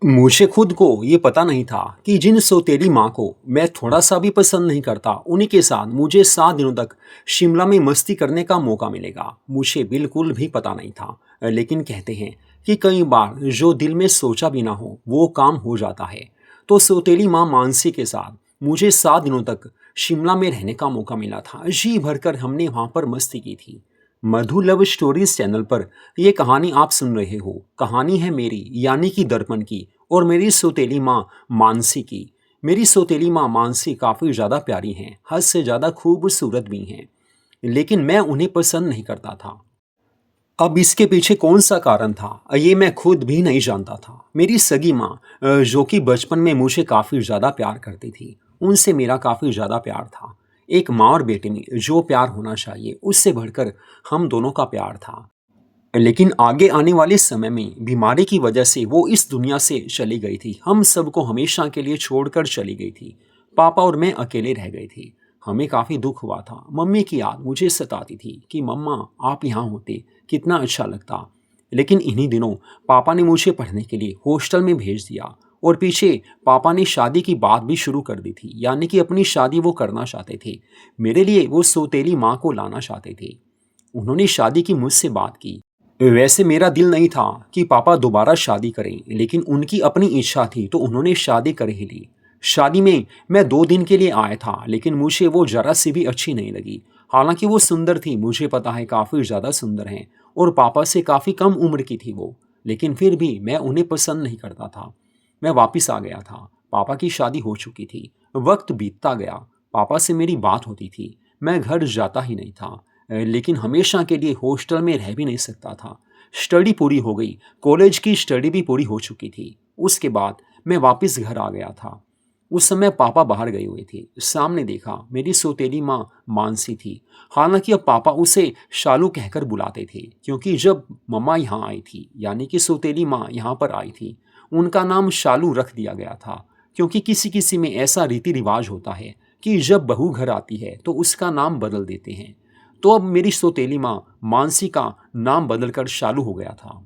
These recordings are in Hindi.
मुझे खुद को ये पता नहीं था कि जिन सौतेली माँ को मैं थोड़ा सा भी पसंद नहीं करता, उन्हीं के साथ मुझे 7 दिनों तक शिमला में मस्ती करने का मौका मिलेगा। मुझे बिल्कुल भी पता नहीं था। लेकिन कहते हैं कि कई बार जो दिल में सोचा भी ना हो वो काम हो जाता है। तो सौतेली माँ मानसी के साथ मुझे 7 दिनों तक शिमला में रहने का मौका मिला था। जी भरकर हमने वहाँ पर मस्ती की थी। मधु लव स्टोरीज चैनल पर ये कहानी आप सुन रहे हो। कहानी है मेरी यानी कि दर्पण की और मेरी सौतेली माँ मानसी की। मेरी सौतेली माँ मानसी काफ़ी ज़्यादा प्यारी हैं, हद से ज़्यादा खूबसूरत भी हैं, लेकिन मैं उन्हें पसंद नहीं करता था। अब इसके पीछे कौन सा कारण था, ये मैं खुद भी नहीं जानता था। मेरी सगी माँ जो कि बचपन में मुझे काफ़ी ज़्यादा प्यार करती थी, उनसे मेरा काफ़ी ज़्यादा प्यार था। एक माँ और बेटे में जो प्यार होना चाहिए, उससे बढ़कर हम दोनों का प्यार था। लेकिन आगे आने वाले समय में बीमारी की वजह से वो इस दुनिया से चली गई थी। हम सबको हमेशा के लिए छोड़कर चली गई थी। पापा और मैं अकेले रह गए थे। हमें काफ़ी दुख हुआ था। मम्मी की याद मुझे सताती थी कि मम्मा आप यहाँ होते कितना अच्छा लगता। लेकिन इन्हीं दिनों पापा ने मुझे पढ़ने के लिए हॉस्टल में भेज दिया और पीछे पापा ने शादी की बात भी शुरू कर दी थी, यानी कि अपनी शादी वो करना चाहते थे। मेरे लिए वो सौतेली माँ को लाना चाहते थे। उन्होंने शादी की मुझसे बात की। वैसे मेरा दिल नहीं था कि पापा दोबारा शादी करें, लेकिन उनकी अपनी इच्छा थी तो उन्होंने शादी कर ही ली। शादी में मैं 2 दिन के लिए आया था, लेकिन मुझे वो ज़रा सी भी अच्छी नहीं लगी। हालांकि वो सुंदर थी, मुझे पता है काफ़ी ज़्यादा सुंदर हैं, और पापा से काफ़ी कम उम्र की थी वो, लेकिन फिर भी मैं उन्हें पसंद नहीं करता था। मैं वापस आ गया था। पापा की शादी हो चुकी थी। वक्त बीतता गया। पापा से मेरी बात होती थी। मैं घर जाता ही नहीं था। लेकिन हमेशा के लिए हॉस्टल में रह भी नहीं सकता था। स्टडी पूरी हो गई, कॉलेज की स्टडी भी पूरी हो चुकी थी। उसके बाद मैं वापस घर आ गया था। उस समय पापा बाहर गए हुए थे। सामने देखा, मेरी सौतेली माँ मानसी थी। हालांकि अब पापा उसे शालू कहकर बुलाते थे, क्योंकि जब मम्मा यहाँ आई थी, यानी कि सौतेली माँ यहाँ पर आई थी, उनका नाम शालू रख दिया गया था। क्योंकि किसी किसी में ऐसा रीति रिवाज होता है कि जब बहू घर आती है तो उसका नाम बदल देते हैं। तो अब मेरी सौतेली माँ मानसी का नाम बदलकर शालू हो गया था।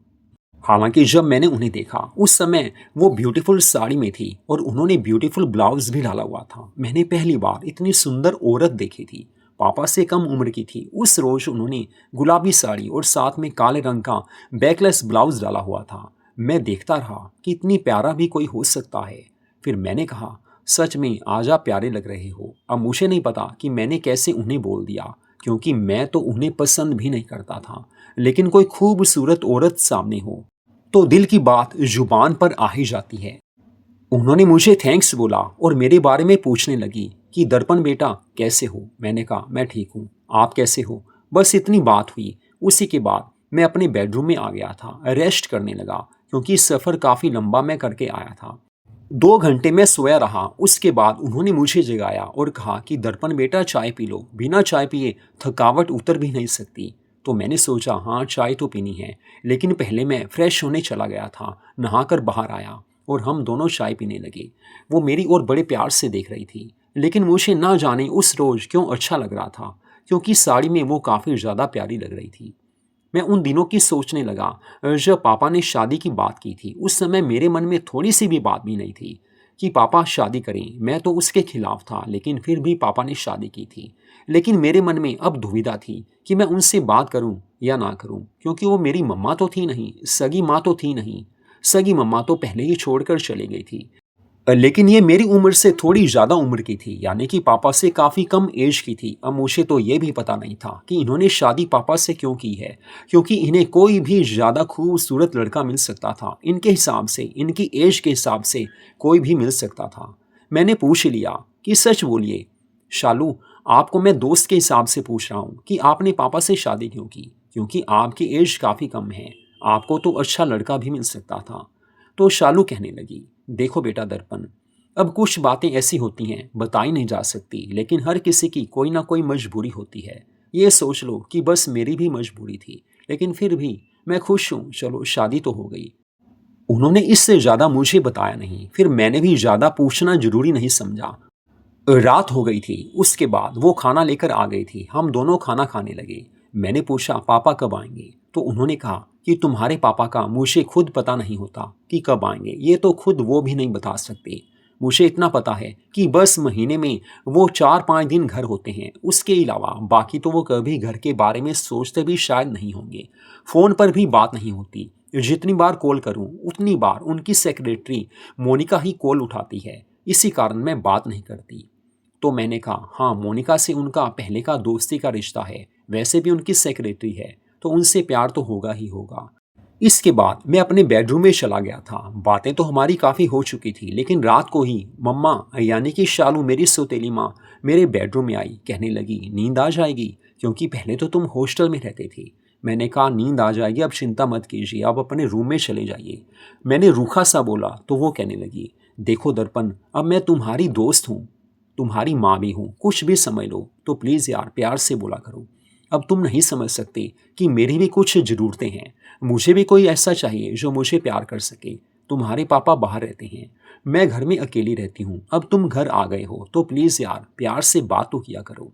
हालांकि जब मैंने उन्हें देखा, उस समय वो ब्यूटीफुल साड़ी में थी और उन्होंने ब्यूटीफुल ब्लाउज भी डाला हुआ था। मैंने पहली बार इतनी सुंदर औरत देखी थी। पापा से कम उम्र की थी। उस रोज उन्होंने गुलाबी साड़ी और साथ में काले रंग का बैकलेस ब्लाउज डाला हुआ था। मैं देखता रहा कि इतनी प्यारा भी कोई हो सकता है। फिर मैंने कहा, सच में आज आप प्यारे लग रहे हो। अब मुझे नहीं पता कि मैंने कैसे उन्हें बोल दिया, क्योंकि मैं तो उन्हें पसंद भी नहीं करता था। लेकिन कोई खूबसूरत औरत सामने हो तो दिल की बात जुबान पर आ ही जाती है। उन्होंने मुझे थैंक्स बोला और मेरे बारे में पूछने लगी कि दर्पण बेटा कैसे हो। मैंने कहा मैं ठीक हूँ, आप कैसे हो। बस इतनी बात हुई। उसी के बाद मैं अपने बेडरूम में आ गया था, रेस्ट करने लगा, क्योंकि सफ़र काफ़ी लंबा मैं करके आया था। 2 घंटे मैं सोया रहा। उसके बाद उन्होंने मुझे जगाया और कहा कि दर्पण बेटा चाय पी लो, बिना चाय पिए थकावट उतर भी नहीं सकती। तो मैंने सोचा हाँ चाय तो पीनी है, लेकिन पहले मैं फ्रेश होने चला गया था। नहाकर बाहर आया और हम दोनों चाय पीने लगे। वो मेरी ओर बड़े प्यार से देख रही थी, लेकिन मुझे ना जाने उस रोज क्यों अच्छा लग रहा था, क्योंकि साड़ी में वो काफ़ी ज़्यादा प्यारी लग रही थी। मैं उन दिनों की सोचने लगा जब पापा ने शादी की बात की थी। उस समय मेरे मन में थोड़ी सी भी बात भी नहीं थी कि पापा शादी करें। मैं तो उसके खिलाफ था, लेकिन फिर भी पापा ने शादी की थी। लेकिन मेरे मन में अब दुविधा थी कि मैं उनसे बात करूं या ना करूं, क्योंकि वो मेरी मम्मा तो थी नहीं, सगी माँ तो थी नहीं। सगी मम्मा तो पहले ही छोड़कर चली गई थी। लेकिन ये मेरी उम्र से थोड़ी ज़्यादा उम्र की थी, यानी कि पापा से काफ़ी कम एज की थी। अब मुझे तो ये भी पता नहीं था कि इन्होंने शादी पापा से क्यों की है, क्योंकि इन्हें कोई भी ज़्यादा खूबसूरत लड़का मिल सकता था। इनके हिसाब से, इनकी एज के हिसाब से कोई भी मिल सकता था। मैंने पूछ लिया कि सच बोलिए शालू, आपको मैं दोस्त के हिसाब से पूछ रहा हूँ कि आपने पापा से शादी क्यों की, क्योंकि आपकी एज काफ़ी कम है, आपको तो अच्छा लड़का भी मिल सकता था। तो शालू कहने लगी, देखो बेटा दर्पण, अब कुछ बातें ऐसी होती हैं बताई नहीं जा सकती, लेकिन हर किसी की कोई ना कोई मजबूरी होती है। ये सोच लो कि बस मेरी भी मजबूरी थी, लेकिन फिर भी मैं खुश हूँ, चलो शादी तो हो गई। उन्होंने इससे ज़्यादा मुझे बताया नहीं। फिर मैंने भी ज़्यादा पूछना जरूरी नहीं समझा। रात हो गई थी। उसके बाद वो खाना लेकर आ गई थी। हम दोनों खाना खाने लगे। मैंने पूछा पापा कब आएंगे, तो उन्होंने कहा कि तुम्हारे पापा का मुझे खुद पता नहीं होता कि कब आएंगे, ये तो खुद वो भी नहीं बता सकते। मुझे इतना पता है कि बस महीने में वो 4-5 दिन घर होते हैं, उसके अलावा बाकी तो वो कभी घर के बारे में सोचते भी शायद नहीं होंगे। फ़ोन पर भी बात नहीं होती। जितनी बार कॉल करूं उतनी बार उनकी सेक्रेटरी मोनिका ही कॉल उठाती है, इसी कारण मैं बात नहीं करती। तो मैंने कहा, हाँ, मोनिका से उनका पहले का दोस्ती का रिश्ता है, वैसे भी उनकी सेक्रेटरी है, तो उनसे प्यार तो होगा ही होगा। इसके बाद मैं अपने बेडरूम में चला गया था। बातें तो हमारी काफ़ी हो चुकी थी, लेकिन रात को ही मम्मा यानी कि शालू, मेरी सौतेली माँ, मेरे बेडरूम में आई। कहने लगी, नींद आ जाएगी, क्योंकि पहले तो तुम हॉस्टल में रहते थे। मैंने कहा, नींद आ जाएगी, अब चिंता मत कीजिए, आप अपने रूम में चले जाइए। मैंने रूखा सा बोला तो वो कहने लगी, देखो दर्पण, अब मैं तुम्हारी दोस्त हूँ, तुम्हारी माँ भी हूँ, कुछ भी समझ लो, तो प्लीज़ यार प्यार से बोला करो। अब तुम नहीं समझ सकते कि मेरी भी कुछ ज़रूरतें हैं, मुझे भी कोई ऐसा चाहिए जो मुझे प्यार कर सके। तुम्हारे पापा बाहर रहते हैं, मैं घर में अकेली रहती हूँ, अब तुम घर आ गए हो तो प्लीज़ यार प्यार से बात तो किया करो।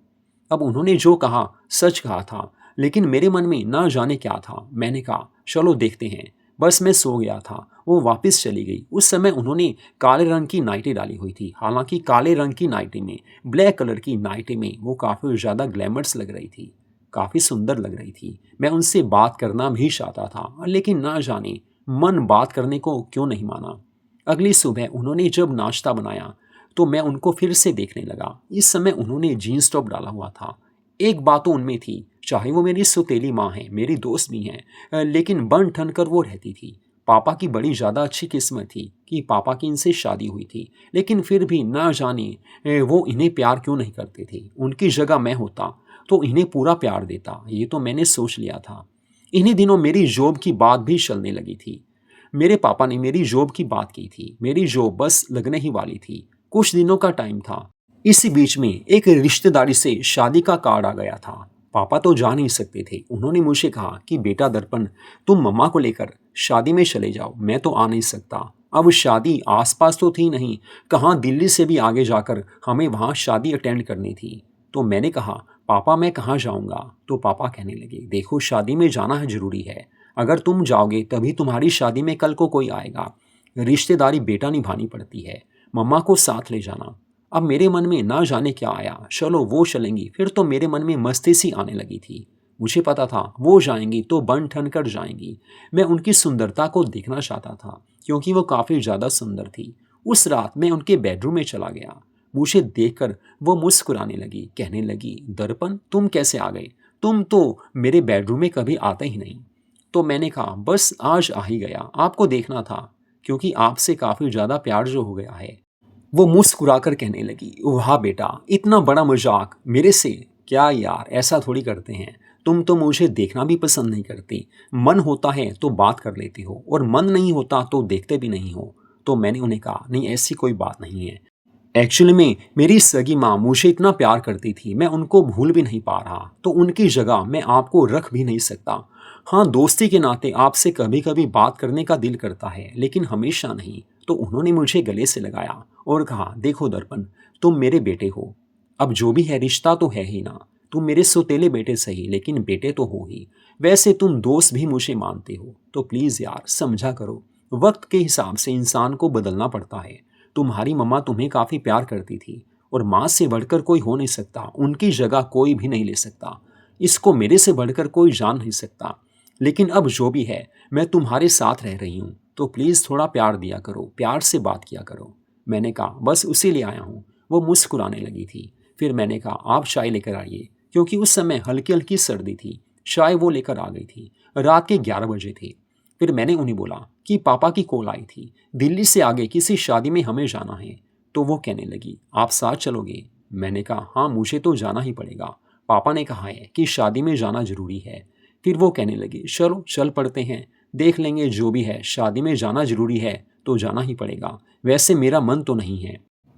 अब उन्होंने जो कहा सच कहा था, लेकिन मेरे मन में ना जाने क्या था। मैंने कहा, चलो देखते हैं। बस मैं सो गया था, वो वापस चली गई। उस समय उन्होंने काले रंग की नाइटी डाली हुई थी। हालांकि काले रंग की नाइटी में, ब्लैक कलर की नाइटी में वो काफ़ी ज़्यादा ग्लैमरस लग रही थी, काफ़ी सुंदर लग रही थी। मैं उनसे बात करना भी चाहता था, लेकिन ना जाने मन बात करने को क्यों नहीं माना। अगली सुबह उन्होंने जब नाश्ता बनाया तो मैं उनको फिर से देखने लगा। इस समय उन्होंने जीन्स टॉप डाला हुआ था। एक बात तो उनमें थी, चाहे वो मेरी सौतेली माँ है, मेरी दोस्त भी हैं, लेकिन बन ठन कर वो रहती थी। पापा की बड़ी ज़्यादा अच्छी किस्मत थी कि पापा की इनसे शादी हुई थी, लेकिन फिर भी ना जाने वो इन्हें प्यार क्यों नहीं करते थे। उनकी जगह मैं होता तो इन्हें पूरा प्यार देता, ये तो मैंने सोच लिया था। इन्हीं दिनों मेरी जॉब की बात भी चलने लगी थी। मेरे पापा ने मेरी जॉब की बात की थी। मेरी जॉब बस लगने ही वाली थी, कुछ दिनों का टाइम था। इसी बीच में एक रिश्तेदारी से शादी का कार्ड आ गया था। पापा तो जा नहीं सकते थे। उन्होंने मुझे कहा कि बेटा दर्पण, तुम मम्मा को लेकर शादी में चले जाओ, मैं तो आ नहीं सकता। अब शादी आसपास तो थी नहीं, कहाँ दिल्ली से भी आगे जाकर हमें वहाँ शादी अटेंड करनी थी। तो मैंने कहा, पापा मैं कहाँ जाऊँगा? तो पापा कहने लगे, देखो शादी में जाना है, ज़रूरी है। अगर तुम जाओगे तभी तुम्हारी शादी में कल को कोई आएगा। रिश्तेदारी बेटा निभानी पड़ती है, मम्मा को साथ ले जाना। अब मेरे मन में ना जाने क्या आया, चलो वो चलेंगी। फिर तो मेरे मन में मस्ती सी आने लगी थी। मुझे पता था वो जाएंगी तो बन ठन कर जाएंगी। मैं उनकी सुंदरता को देखना चाहता था, क्योंकि वो काफ़ी ज़्यादा सुंदर थी। उस रात मैं उनके बेडरूम में चला गया। मुझे देखकर वो मुस्कुराने लगी, कहने लगी, दर्पण तुम कैसे आ गए? तुम तो मेरे बेडरूम में कभी आते ही नहीं। तो मैंने कहा, बस आज आ ही गया, आपको देखना था, क्योंकि आपसे काफ़ी ज़्यादा प्यार जो हो गया है। वो मुस्कुराकर कहने लगी, वाह बेटा, इतना बड़ा मजाक मेरे से? क्या यार, ऐसा थोड़ी करते हैं। तुम तो मुझे देखना भी पसंद नहीं करती। मन होता है तो बात कर लेती हो, और मन नहीं होता तो देखते भी नहीं हो। तो मैंने उन्हें कहा, नहीं ऐसी कोई बात नहीं है। एक्चुअली में मेरी सगी माँ मुझे इतना प्यार करती थी, मैं उनको भूल भी नहीं पा रहा, तो उनकी जगह मैं आपको रख भी नहीं सकता। हाँ, दोस्ती के नाते आपसे कभी कभी बात करने का दिल करता है, लेकिन हमेशा नहीं। तो उन्होंने मुझे गले से लगाया और कहा, देखो दर्पण, तुम मेरे बेटे हो। अब जो भी है रिश्ता तो है ही ना। तुम मेरे सौतेले बेटे सही, लेकिन बेटे तो हो ही। वैसे तुम दोस्त भी मुझे मानते हो, तो प्लीज़ यार समझा करो। वक्त के हिसाब से इंसान को बदलना पड़ता है। तुम्हारी मम्मा तुम्हें काफ़ी प्यार करती थी, और माँ से बढ़कर कोई हो नहीं सकता, उनकी जगह कोई भी नहीं ले सकता। इसको मेरे से बढ़कर कोई जान नहीं सकता। लेकिन अब जो भी है, मैं तुम्हारे साथ रह रही हूँ, तो प्लीज़ थोड़ा प्यार दिया करो, प्यार से बात किया करो। मैंने कहा, बस उसी लिए आया हूँ। वो मुस्कुराने लगी थी। फिर मैंने कहा, आप चाय लेकर आइए, क्योंकि उस समय हल्की हल्की सर्दी थी। चाय वो लेकर आ गई थी। रात के 11 बजे थे। फिर मैंने उन्हें बोला कि पापा की कॉल आई थी, दिल्ली से आगे किसी शादी में हमें जाना है। तो वो कहने लगी, आप साथ चलोगे? मैंने कहा, हाँ मुझे तो जाना ही पड़ेगा, पापा ने कहा है कि शादी में जाना ज़रूरी है। फिर वो कहने लगी, चलो चल पड़ते हैं, देख लेंगे जो भी है, शादी में जाना ज़रूरी है तो जाना ही पड़ेगा, वैसे मेरा मन तो नहीं है।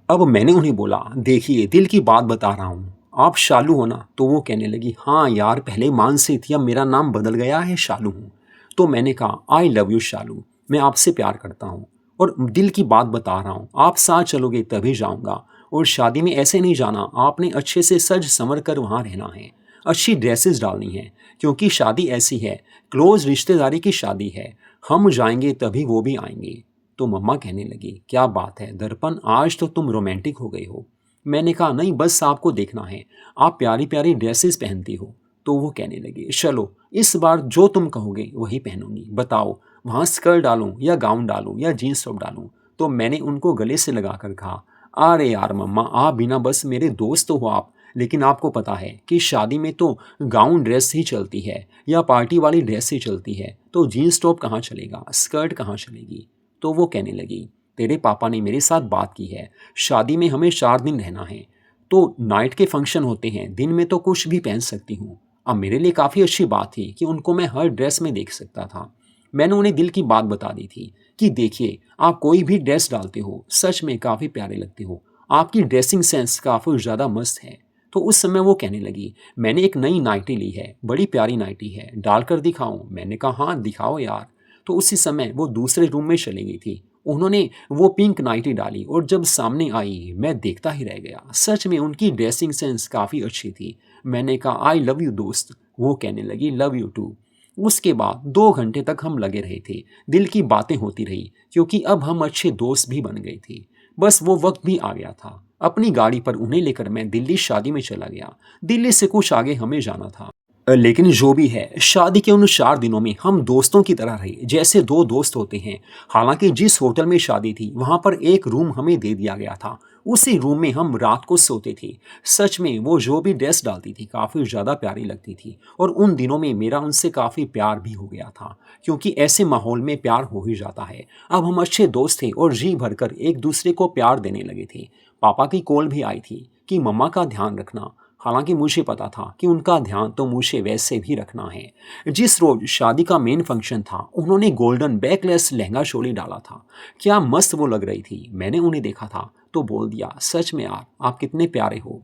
अब मैंने उन्हें बोला, देखिए दिल की बात बता रहा हूँ, आप शालू हो ना? तो वो कहने लगी, हाँ यार, पहले मानसी थी, अब मेरा नाम बदल गया है, शालू हूँ। तो मैंने कहा, आई लव यू शालू, मैं आपसे प्यार करता हूँ, और दिल की बात बता रहा हूँ, आप साथ चलोगे तभी जाऊँगा। और शादी में ऐसे नहीं जाना, आपने अच्छे से सज संवर कर वहाँ रहना है। अच्छी ड्रेसेस डालनी है, क्योंकि शादी ऐसी है, क्लोज रिश्तेदारी की शादी है, हम जाएंगे तभी वो भी आएंगे। तो मम्मा कहने लगी, क्या बात है दर्पण, आज तो तुम रोमांटिक हो गई हो। मैंने कहा, नहीं बस आपको देखना है, आप प्यारी प्यारी ड्रेसेस पहनती हो। तो वो कहने लगी, चलो इस बार जो तुम कहोगे वही पहनूंगी, बताओ वहाँ स्कर्ट डालूं या गाउन डालूं या जीन्स टॉप डालूं। तो मैंने उनको गले से लगाकर कहा, अरे यार मम्मा, आप बिना बस मेरे दोस्त तो हो आप, लेकिन आपको पता है कि शादी में तो गाउन ड्रेस ही चलती है या पार्टी वाली ड्रेस ही चलती है, तो जीन्स टॉप कहाँ चलेगा, स्कर्ट कहाँ चलेगी। तो वो कहने लगी, तेरे पापा ने मेरे साथ बात की है, शादी में हमें 4 दिन रहना है, तो नाइट के फंक्शन होते हैं, दिन में तो कुछ भी पहन सकती हूँ। अब मेरे लिए काफ़ी अच्छी बात थी कि उनको मैं हर ड्रेस में देख सकता था। मैंने उन्हें दिल की बात बता दी थी कि देखिए, आप कोई भी ड्रेस डालते हो सच में काफ़ी प्यारे लगते हो, आपकी ड्रेसिंग सेंस काफ़ी ज़्यादा मस्त है। तो उस समय वो कहने लगी, मैंने एक नई नाइटी ली है, बड़ी प्यारी नाइटी है, डालकर दिखाऊं। मैंने कहा, हाँ दिखाओ यार। तो उसी समय वो दूसरे रूम में चली गई थी। उन्होंने वो पिंक नाइटी डाली और जब सामने आई मैं देखता ही रह गया। सच में उनकी ड्रेसिंग सेंस काफ़ी अच्छी थी। मैंने कहा, आई लव यू दोस्त। वो कहने लगी, लव यू टू। उसके बाद 2 घंटे तक हम लगे रहे थे, दिल की बातें होती रही, क्योंकि अब हम अच्छे दोस्त भी बन गए थे। बस वो वक्त भी आ गया था। अपनी गाड़ी पर उन्हें लेकर मैं दिल्ली शादी में चला गया। दिल्ली से कुछ आगे हमें जाना था। लेकिन जो भी है, शादी के उन 4 दिनों में हम दोस्तों की तरह रहे, जैसे 2 दोस्त होते हैं। हालांकि जिस होटल में शादी थी वहां पर एक रूम हमें दे दिया गया था, उसी रूम में हम रात को सोते थे। सच में वो जो भी ड्रेस डालती थी काफ़ी ज़्यादा प्यारी लगती थी, और उन दिनों में मेरा उनसे काफ़ी प्यार भी हो गया था, क्योंकि ऐसे माहौल में प्यार हो ही जाता है। अब हम अच्छे दोस्त थे और जी भरकर एक दूसरे को प्यार देने लगे थे। पापा की कॉल भी आई थी कि मम्मा का ध्यान रखना। हालांकि मुझे पता था कि उनका ध्यान तो मुझे वैसे भी रखना है। जिस रोज शादी का मेन फंक्शन था, उन्होंने गोल्डन बैकलेस लहंगा चोली डाला था। क्या मस्त वो लग रही थी। मैंने उन्हें देखा था तो बोल दिया, सच में यार आप कितने प्यारे हो।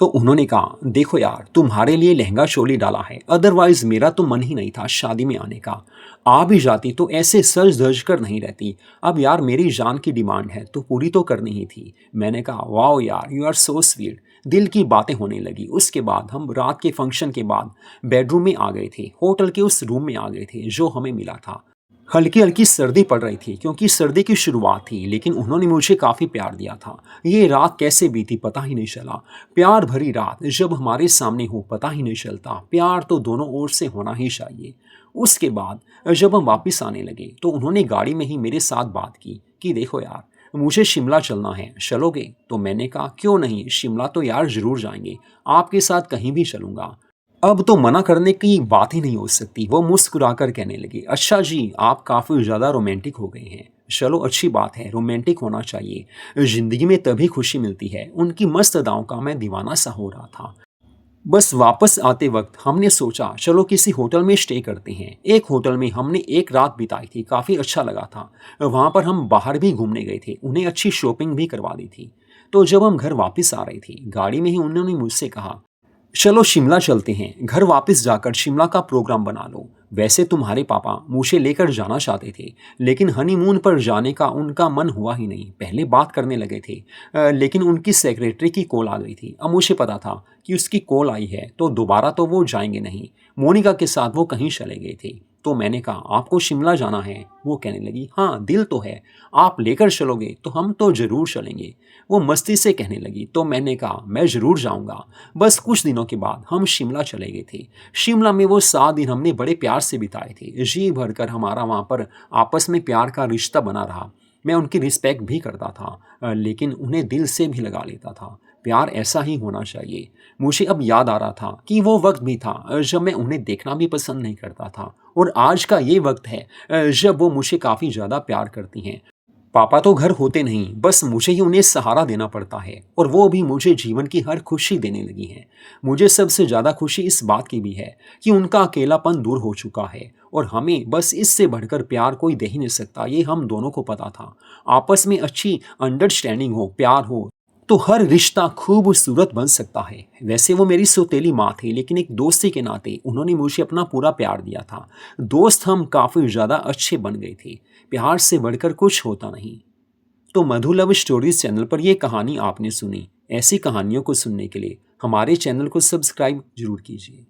तो उन्होंने कहा, देखो यार तुम्हारे लिए लहंगा चोली डाला है, अदरवाइज मेरा तो मन ही नहीं था शादी में आने का। आ भी जाती तो ऐसे सज धज कर नहीं रहती। अब यार मेरी जान की डिमांड है तो पूरी तो करनी ही थी। मैंने कहा, वाओ यार यू आर सो स्वीट। दिल की बातें होने लगी। उसके बाद हम रात के फंक्शन के बाद बेडरूम में आ गए थे, होटल के उस रूम में आ गए थे जो हमें मिला था। हल्की हल्की सर्दी पड़ रही थी क्योंकि सर्दी की शुरुआत थी, लेकिन उन्होंने मुझे काफ़ी प्यार दिया था। ये रात कैसे बीती पता ही नहीं चला। प्यार भरी रात जब हमारे सामने हो पता ही नहीं चलता। प्यार तो दोनों ओर से होना ही चाहिए। उसके बाद जब हम वापस आने लगे तो उन्होंने गाड़ी में ही मेरे साथ बात की कि देखो यार मुझे शिमला चलना है, चलोगे। तो मैंने कहा, क्यों नहीं, शिमला तो यार ज़रूर जाएंगे, आपके साथ कहीं भी चलूँगा। अब तो मना करने की बात ही नहीं हो सकती। वो मुस्कुराकर कहने लगी, अच्छा जी आप काफ़ी ज़्यादा रोमांटिक हो गए हैं। चलो अच्छी बात है, रोमांटिक होना चाहिए, ज़िंदगी में तभी खुशी मिलती है। उनकी मस्त अदाओं का मैं दीवाना सा हो रहा था। बस वापस आते वक्त हमने सोचा चलो किसी होटल में स्टे करते हैं। एक होटल में हमने एक रात बिताई थी, काफ़ी अच्छा लगा था। वहाँ पर हम बाहर भी घूमने गए थे, उन्हें अच्छी शॉपिंग भी करवा दी थी। तो जब हम घर वापस आ रहे थे, गाड़ी में ही उन्होंने मुझसे कहा, चलो शिमला चलते हैं, घर वापस जाकर शिमला का प्रोग्राम बना लो। वैसे तुम्हारे पापा मुझे लेकर जाना चाहते थे, लेकिन हनीमून पर जाने का उनका मन हुआ ही नहीं। पहले बात करने लगे थे, लेकिन उनकी सेक्रेटरी की कॉल आ गई थी। अब मुझे पता था कि उसकी कॉल आई है तो दोबारा तो वो जाएंगे नहीं। मोनिका के साथ वो कहीं चले गए थे। तो मैंने कहा, आपको शिमला जाना है। वो कहने लगी, हाँ दिल तो है, आप लेकर चलोगे तो हम तो ज़रूर चलेंगे। वो मस्ती से कहने लगी। तो मैंने कहा, मैं ज़रूर जाऊँगा। बस कुछ दिनों के बाद हम शिमला चले गए थे। शिमला में वो 7 दिन हमने बड़े प्यार से बिताए थे। जी भरकर हमारा वहाँ पर आपस में प्यार का रिश्ता बना रहा। मैं उनकी रिस्पेक्ट भी करता था, लेकिन उन्हें दिल से भी लगा लेता था। प्यार ऐसा ही होना चाहिए। मुझे अब याद आ रहा था कि वो वक्त भी था जब मैं उन्हें देखना भी पसंद नहीं करता था, और आज का ये वक्त है जब वो मुझे काफ़ी ज़्यादा प्यार करती हैं। पापा तो घर होते नहीं, बस मुझे ही उन्हें सहारा देना पड़ता है, और वो भी मुझे जीवन की हर खुशी देने लगी हैं। मुझे सबसे ज़्यादा खुशी इस बात की भी है कि उनका अकेलापन दूर हो चुका है, और हमें बस इससे बढ़कर प्यार कोई दे ही नहीं सकता। ये हम दोनों को पता था। आपस में अच्छी अंडरस्टैंडिंग हो, प्यार हो, तो हर रिश्ता खूबसूरत बन सकता है। वैसे वो मेरी सौतेली माँ थी, लेकिन एक दोस्ती के नाते उन्होंने मुझे अपना पूरा प्यार दिया था। दोस्त हम काफ़ी ज़्यादा अच्छे बन गए थे। प्यार से बढ़कर कुछ होता नहीं। तो मधु लव स्टोरीज चैनल पर यह कहानी आपने सुनी। ऐसी कहानियों को सुनने के लिए हमारे चैनल को सब्सक्राइब जरूर कीजिए।